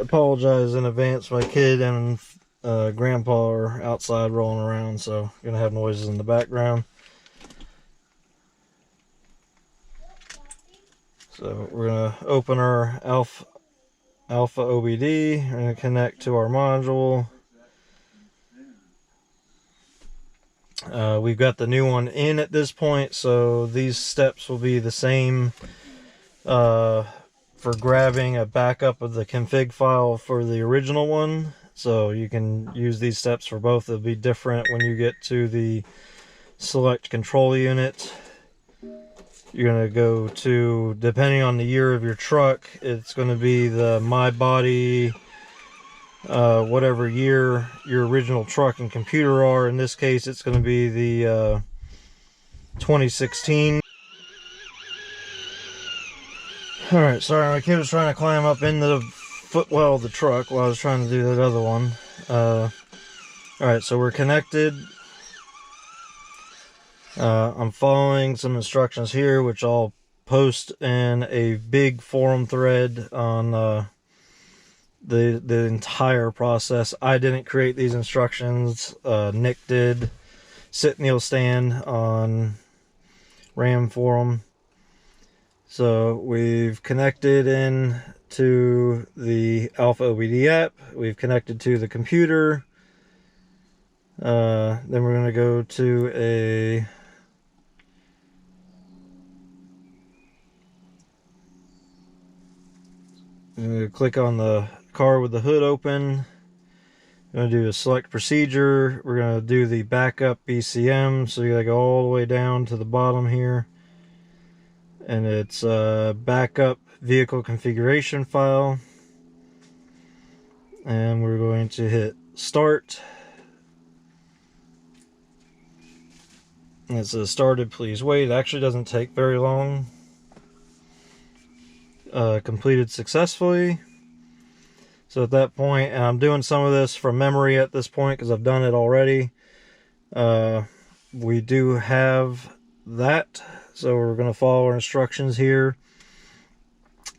apologize in advance. My kid and grandpa are outside rolling around, so gonna have noises in the background. So we're gonna open our AlfaOBD. We're gonna connect to our module. We've got the new one in at this point, so these steps will be the same for grabbing a backup of the config file for the original one. So you can use these steps for both. It'll be different when you get to the select control unit. You're going to go to, depending on the year of your truck, it's going to be the My Body, whatever year your original truck and computer are. In this case, it's going to be the 2016. Alright, sorry, my kid was trying to climb up into the footwell of the truck while I was trying to do that other one. Alright, so we're connected. I'm following some instructions here, which I'll post in a big forum thread on the entire process. I didn't create these instructions. Nick did. Sit Kneel Stand on RAM forum. So we've connected in to the AlfaOBD app. We've connected to the computer. Then we're going to go to click on the car with the hood open. We're going to do a select procedure. We're going to do the backup BCM. So you got to go all the way down to the bottom here. And it's backup vehicle configuration file. And we're going to hit start. And it says started, please wait. It actually doesn't take very long. Completed successfully. So at that point, and I'm doing some of this from memory at this point because I've done it already. We do have that. So we're going to follow our instructions here.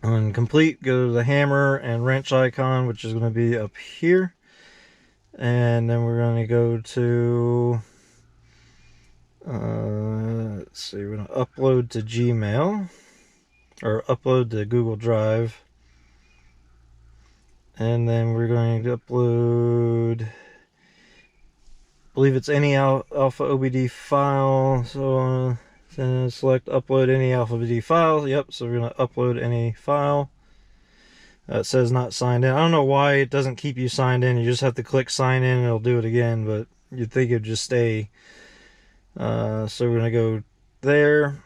On complete, go to the hammer and wrench icon, which is going to be up here. And then we're going to go to, let's see, we're going to upload to Gmail, or upload to Google Drive. And then we're going to upload, I believe it's any AlfaOBD file. So then select upload any AlfaOBD file. Yep, so we're going to upload any file. It says not signed in. I don't know why it doesn't keep you signed in. You just have to click sign in and it'll do it again, but you'd think it'd just stay. So we're going to go there.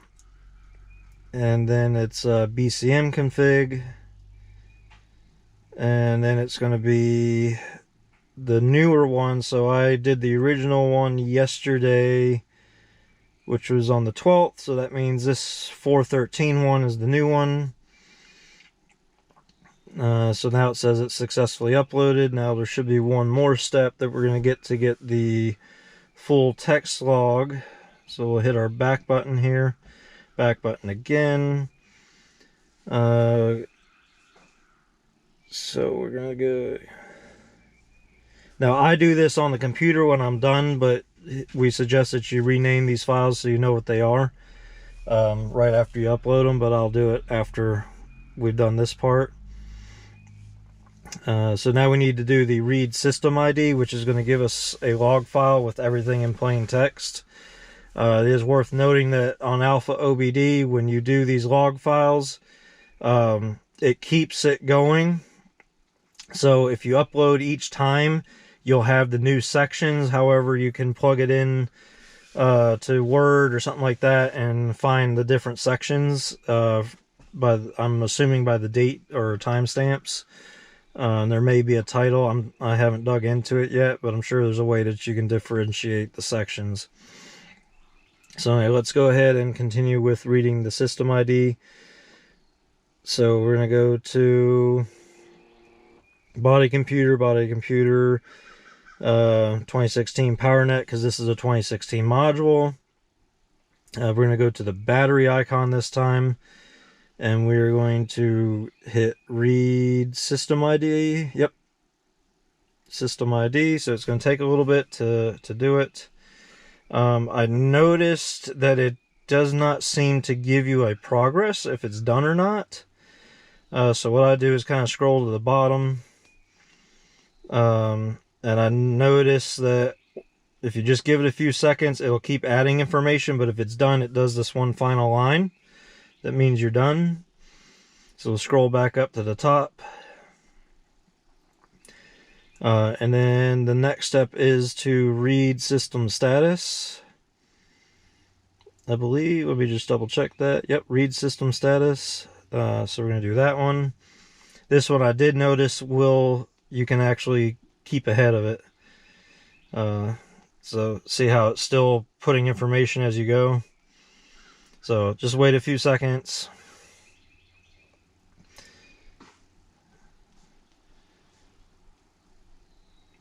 And then it's BCM config. And then it's going to be the newer one. So I did the original one yesterday, which was on the 12th. So that means this 4.13 one is the new one. So now it says it's successfully uploaded. Now there should be one more step that we're going to get the full text log. So we'll hit our back button here. Back button again. So we're going to go. Now I do this on the computer when I'm done, but we suggest that you rename these files so you know what they are right after you upload them, but I'll do it after we've done this part. So now we need to do the read system ID, which is going to give us a log file with everything in plain text. It is worth noting that on AlfaOBD, when you do these log files, it keeps it going. So if you upload each time, you'll have the new sections. However, you can plug it in to Word or something like that and find the different sections I'm assuming by the date or timestamps. There may be a title. I haven't dug into it yet, but I'm sure there's a way that you can differentiate the sections. So anyway, let's go ahead and continue with reading the system ID. So we're going to go to body computer, 2016 PowerNet, because this is a 2016 module. We're going to go to the battery icon this time. and we're going to hit read system ID. Yep, system ID. So it's going to take a little bit to do it. I noticed that it does not seem to give you a progress if it's done or not. So what I do is kind of scroll to the bottom. And I notice that if you just give it a few seconds, it'll keep adding information, but if it's done, it does this one final line. That means you're done. So we'll scroll back up to the top. And then the next step is to read system status. I believe, let me just double check that. Yep, read system status. So we're going to do that one. This one I did notice you can actually keep ahead of it. So see how it's still putting information as you go. So just wait a few seconds.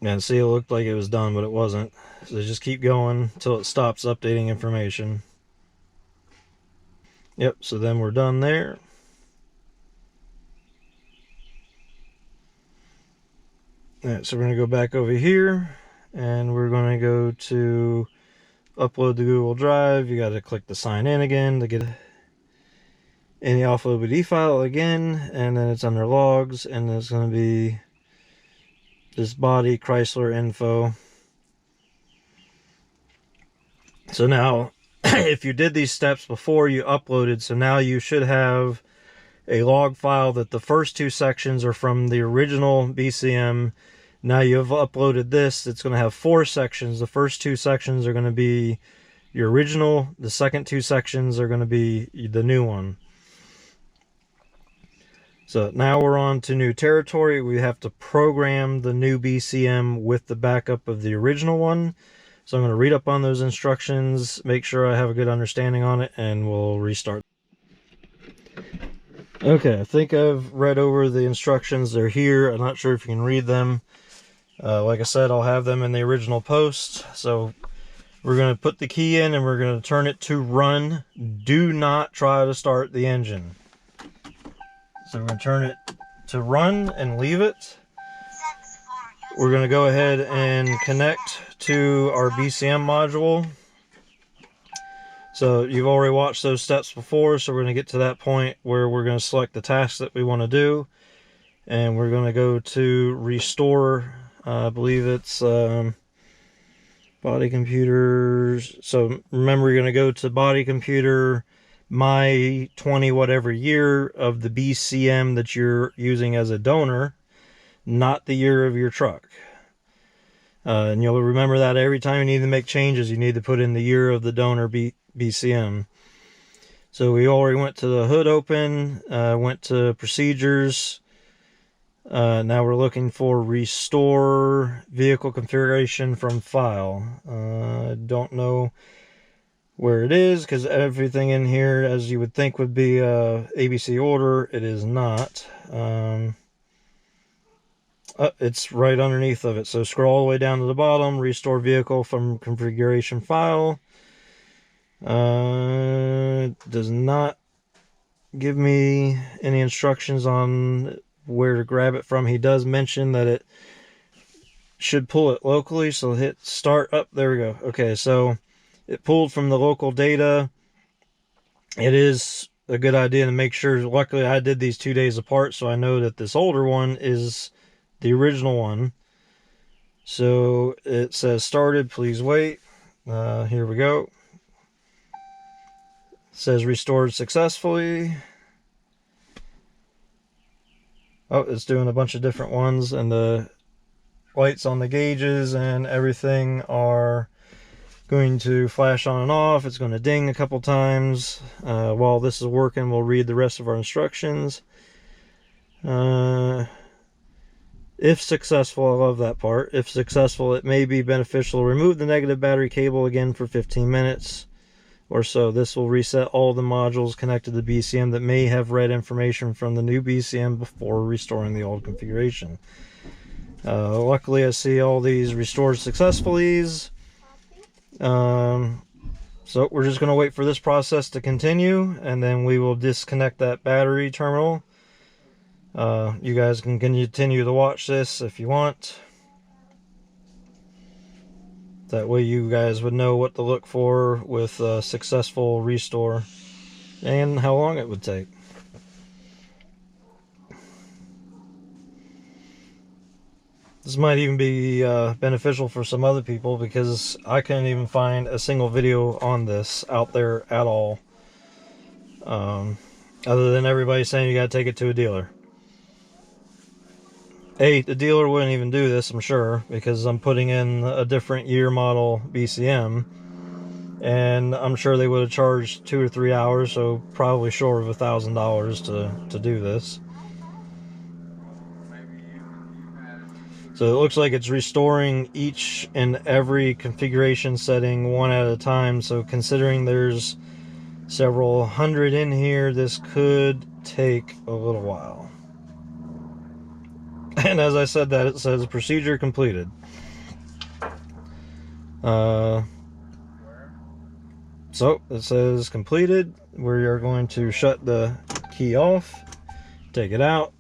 And see, it looked like it was done, but it wasn't. So just keep going until it stops updating information. Yep, so then we're done there. Alright, so we're going to go back over here, and we're going to go to upload to Google Drive. You got to click the sign in again to get in the AlfaOBD file again, and then it's under logs, and there's going to be this body Chrysler info. So now, if you did these steps before you uploaded, so now you should have a log file that the first two sections are from the original BCM. Now you've uploaded this, it's going to have 4 sections. The first 2 sections are going to be your original. The second 2 sections are going to be the new one. So now we're on to new territory. We have to program the new BCM with the backup of the original one. So I'm going to read up on those instructions, make sure I have a good understanding on it, and we'll restart. Okay, I think I've read over the instructions. They're here. I'm not sure if you can read them. Like I said, I'll have them in the original post. So we're going to put the key in and we're going to turn it to run. Do not try to start the engine. So we're going to turn it to run and leave it. We're going to go ahead and connect to our BCM module. So you've already watched those steps before, so we're going to get to that point where we're going to select the task that we want to do. And we're going to go to restore, I believe it's body computers. So remember, you're going to go to body computer, my 20 whatever year of the BCM that you're using as a donor, not the year of your truck. And you'll remember that every time you need to make changes, you need to put in the year of the donor BCM. So we already went to the hood open, went to procedures. Now we're looking for restore vehicle configuration from file. I don't know where it is because everything in here, as you would think, would be ABC order. It is not. It's right underneath of it. So scroll all the way down to the bottom, restore vehicle from configuration file. Does not give me any instructions on where to grab it from. He does mention that it should pull it locally, so hit start up. There we go. Okay, so it pulled from the local data. It is a good idea to make sure. Luckily, I did these 2 days apart, so I know that this older one is the original one. So it says started, please wait. Here we go. It says restored successfully. Oh, it's doing a bunch of different ones, and the lights on the gauges and everything are going to flash on and off. It's going to ding a couple times. While this is working, we'll read the rest of our instructions. If successful, I love that part. If successful, it may be beneficial to remove the negative battery cable again for 15 minutes or so. This will reset all the modules connected to BCM that may have read information from the new BCM before restoring the old configuration. Luckily, I see all these restored successfully. So we're just going to wait for this process to continue, and then we will disconnect that battery terminal. You guys can continue to watch this if you want. That way you guys would know what to look for with a successful restore and how long it would take. This might even be beneficial for some other people, because I couldn't even find a single video on this out there at all. Other than everybody saying you gotta take it to a dealer. The dealer wouldn't even do this, I'm sure, because I'm putting in a different year model BCM. And I'm sure they would have charged 2 or 3 hours, so probably short of $1,000 to do this. So it looks like it's restoring each and every configuration setting one at a time. So considering there's several hundred in here, this could take a little while. And as I said that, it says procedure completed. So it says completed. We are going to shut the key off, take it out,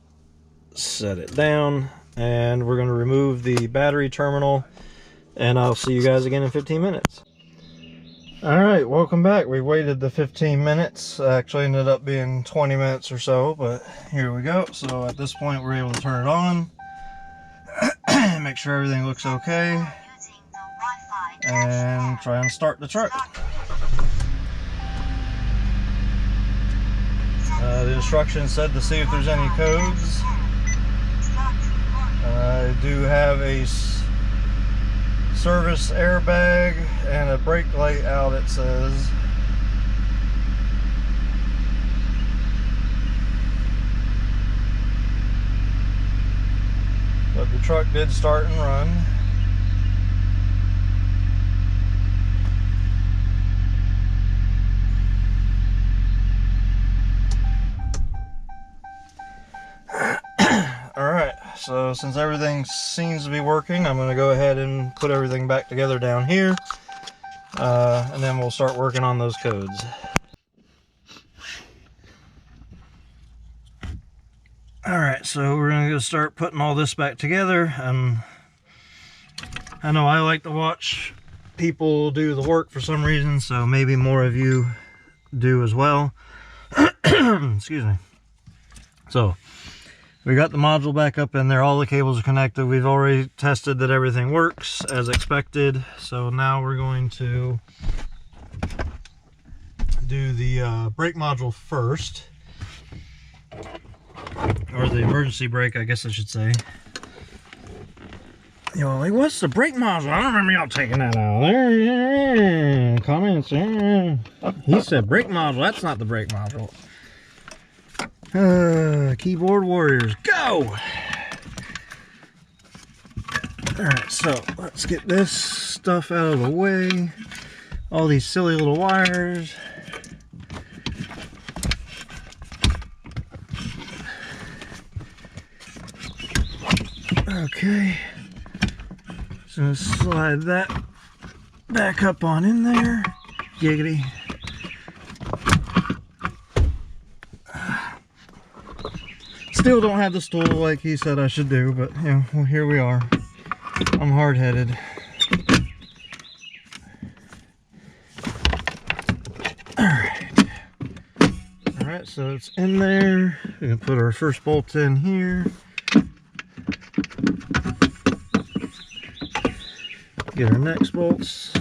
set it down, and we're going to remove the battery terminal, and I'll see you guys again in 15 minutes. Alright, welcome back. We waited the 15 minutes. Actually ended up being 20 minutes or so, but here we go. So at this point we're able to turn it on, make sure everything looks okay, and try and start the truck. The instructions said to see if there's any codes. I do have a service airbag and a brake light out, it says. But the truck did start and run. Alright, so since everything seems to be working, I'm going to go ahead and put everything back together down here, and then we'll start working on those codes. Alright, so we're going to go start putting all this back together. I know I like to watch people do the work for some reason, so maybe more of you do as well. Excuse me. So we got the module back up in there, all the cables are connected. We've already tested that everything works as expected. So now we're going to do the brake module first. Or the emergency brake, I guess I should say. You know, like, what's the brake module? I don't remember y'all taking that out. There, comments. He said brake module, that's not the brake module. Keyboard warriors, go! Alright, so let's get this stuff out of the way. All these silly little wires. Okay, so slide that back up on in there. Giggity. Still don't have this tool like he said I should do, but you know, well, here we are. I'm hard-headed. Alright, so it's in there. We're gonna put our first bolt in here. Get our next bolts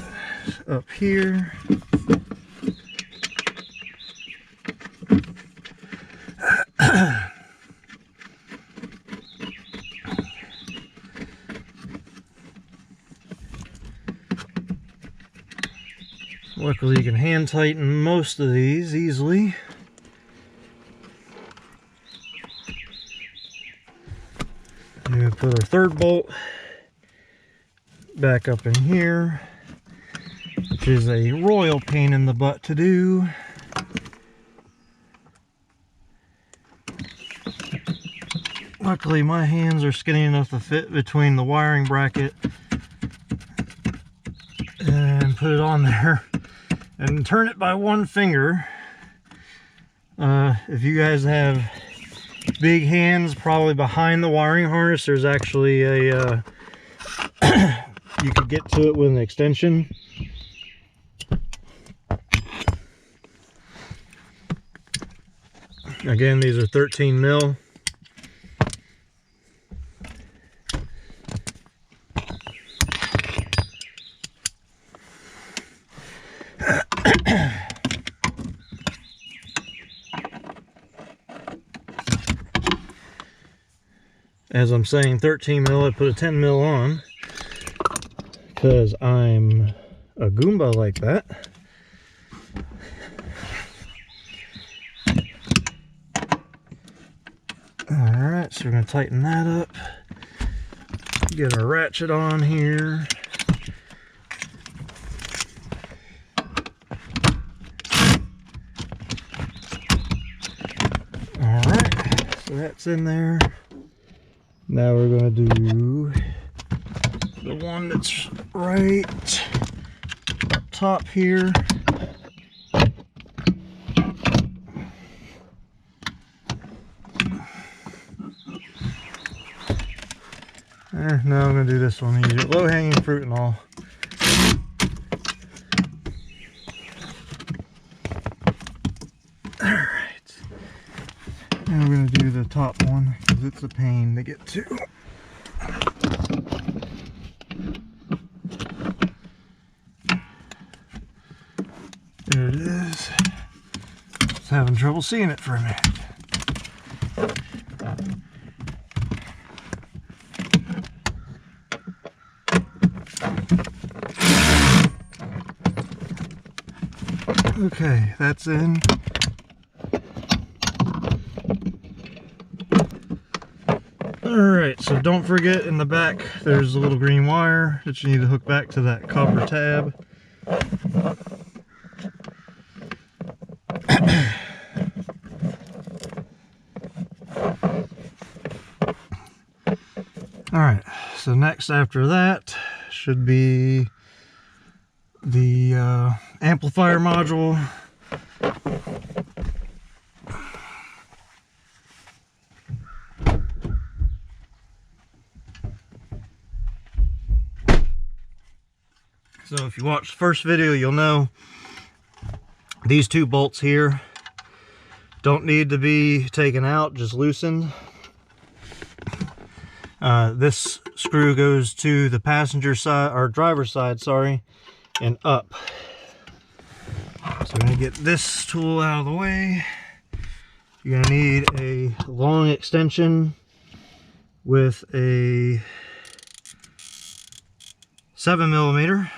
up here. Luckily you can hand tighten most of these easily. I'm going to put our third bolt back up in here, which is a royal pain in the butt to do. Luckily my hands are skinny enough to fit between the wiring bracket and put it on there. and turn it by one finger. If you guys have big hands, probably behind the wiring harness, there's actually a you could get to it with an extension. Again, these are 13 mil. As I'm saying 13 mil, I put a 10 mil on because I'm a Goomba like that. Alright, so we're going to tighten that up. Get our ratchet on here. Alright, so that's in there. Now we're going to do the one that's right up top here. Now I'm going to do this one easier. Low-hanging fruit and all. Alright. Now we're going to do the top one because it's a pain to get to. There it is. Just having trouble seeing it for a minute. Okay, that's in. Alright, so don't forget in the back there's a little green wire that you need to hook back to that copper tab. Alright, so next after that should be the amplifier module. So if you watched the first video, you'll know these two bolts here don't need to be taken out, just loosened. This screw goes to the passenger side, or driver's side, sorry, and up. So we're going to get this tool out of the way. You're going to need a long extension with a 7mm.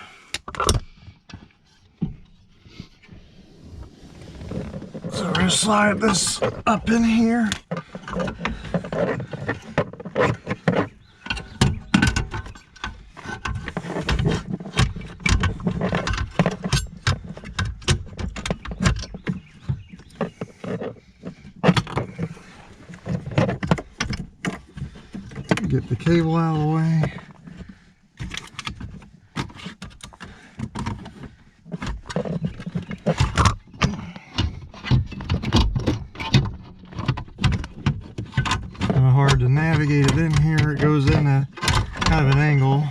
So we're going to slide this up in here. Get the cable out of the way. Kind of hard to navigate it in here. It goes in a kind of an angle.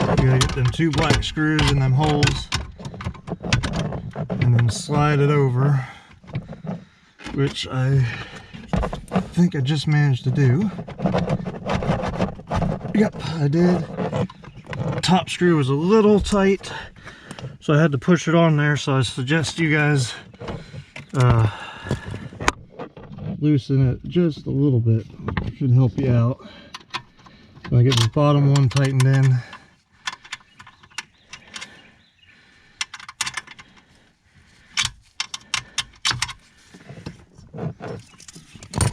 You gotta get them two black screws in them holes and then slide it over, which I think I just managed to do. Yep, I did. Top screw was a little tight, so I had to push it on there, so I suggest you guys loosen it just a little bit. It should help you out. So I get the bottom one tightened in.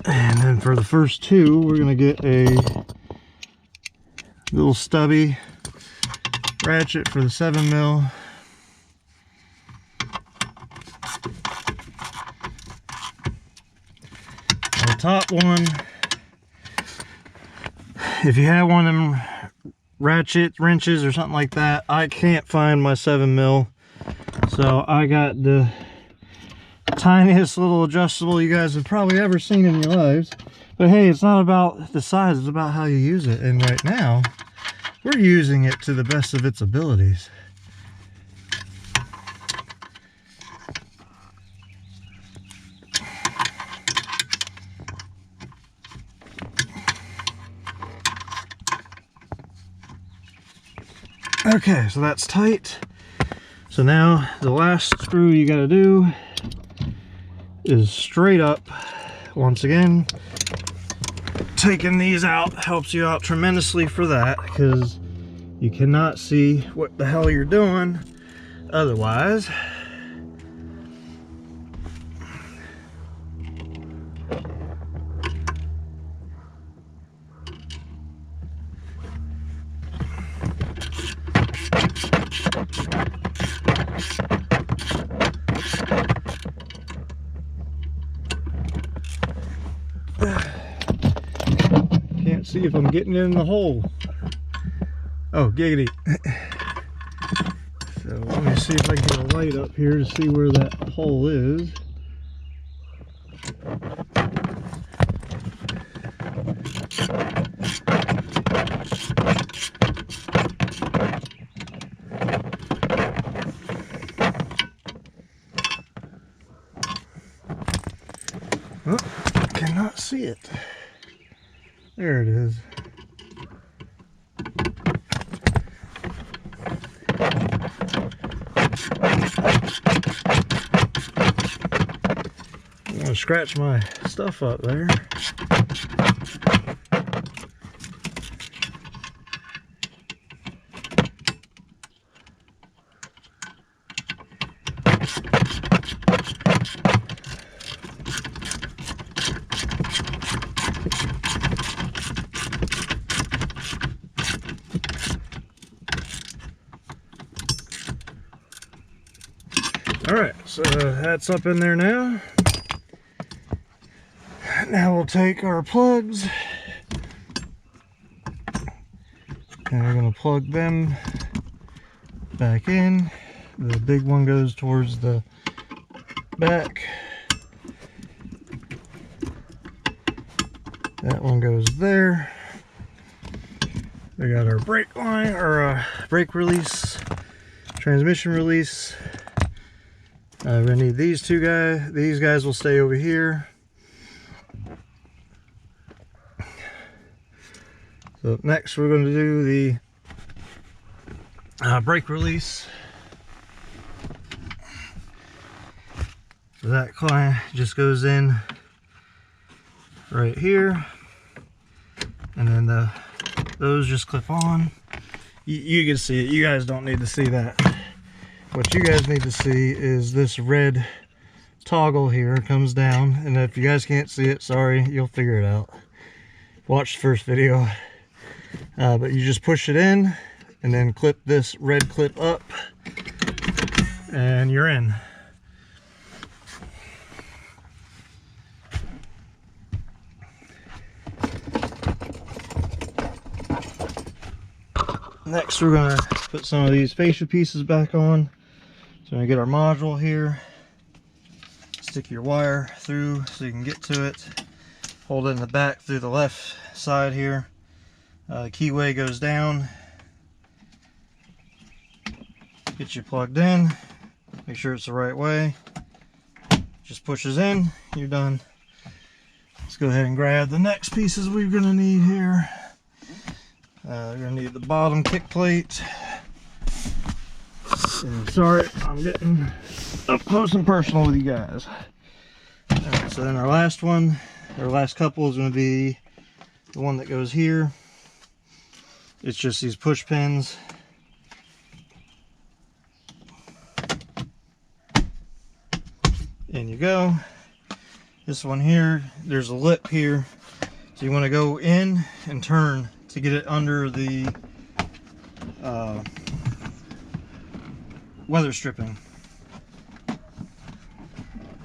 And then for the first two, we're going to get a little stubby ratchet for the 7mm. The top one, if you have one of them ratchet wrenches or something like that. I can't find my 7mm, so I got the tiniest little adjustable you guys have probably ever seen in your lives. But hey, it's not about the size, it's about how you use it. And right now we're using it to the best of its abilities. Okay, so that's tight. So now the last screw you got to do is straight up. Once again, taking these out helps you out tremendously for that, because you cannot see what the hell you're doing otherwise. Can't see if I'm getting it in the hole. Oh, giggity. So let me see if I can get a light up here to see where that hole is. Oh, I cannot see it. There it is. I'm gonna scratch my stuff up there. Alright, so that's up in there now. Now we'll take our plugs and we're going to plug them back in. The big one goes towards the back. That one goes there. We got our brake line, or brake release, transmission release. We're gonna need these two guys. These guys will stay over here. So next we're going to do the brake release. So that client just goes in right here, and then those just clip on. You can see it. You guys don't need to see that. What you guys need to see is this red toggle here comes down, and if you guys can't see it, sorry, you'll figure it out. Watch the first video. But you just push it in and then clip this red clip up and you're in. Next we're going to put some of these fascia pieces back on. So we get our module here, stick your wire through so you can get to it, hold it in the back through the left side here. The keyway goes down, get you plugged in, make sure it's the right way, just pushes in, you're done. Let's go ahead and grab the next pieces we're going to need here. We're going to need the bottom kick plate. And sorry, I'm getting up close and personal with you guys. Alright, so then our last one, our last couple is going to be the one that goes here. It's just these push pins. In you go. This one here, there's a lip here. So you want to go in and turn to get it under the weather stripping.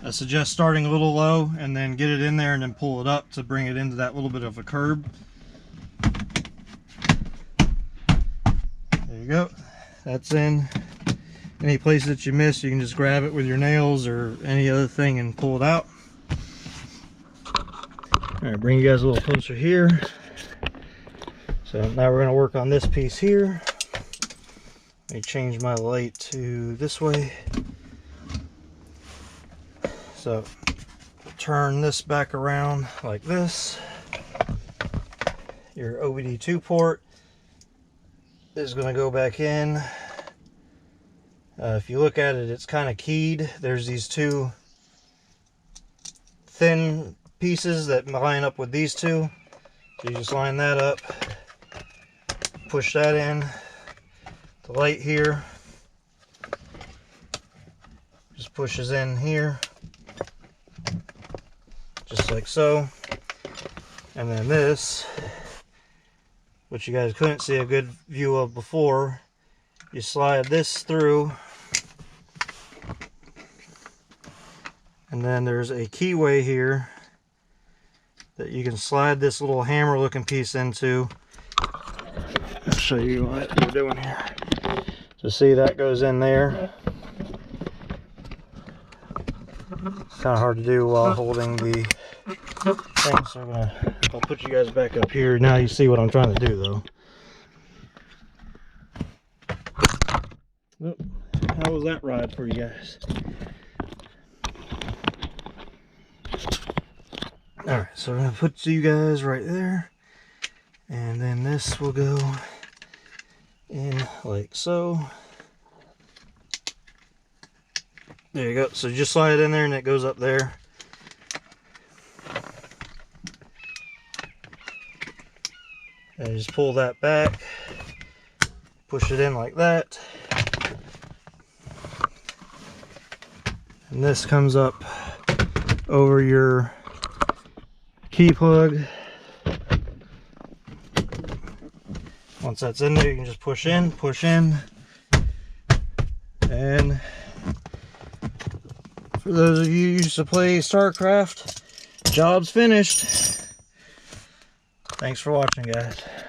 I suggest starting a little low and then get it in there and then pull it up to bring it into that little bit of a curb. you go. That's in. Any place that you miss, you can just grab it with your nails or any other thing and pull it out. All right, bring you guys a little closer here. So now we're going to work on this piece here. Let me change my light to this way. So turn this back around like this. Your OBD2 port is going to go back in. If you look at it, it's kind of keyed. There's these two thin pieces that line up with these two. So you just line that up, push that in. The light here just pushes in here, just like so. And then this, which you guys couldn't see a good view of before, you slide this through, and then there's a keyway here that you can slide this little hammer looking piece into. I'll show you what we're doing here. So see, that goes in there. It's kind of hard to do while holding the thing, so I'll put you guys back up here. Now you see what I'm trying to do though. Oh, how was that ride for you guys? Alright, so I'm going to put you guys right there, and then this will go in like so. There you go. So you just slide it in there and it goes up there. And you just pull that back, push it in like that, and this comes up over your key plug. Once that's in there, you can just push in, and for those of you who used to play StarCraft, job's finished. Thanks for watching, guys.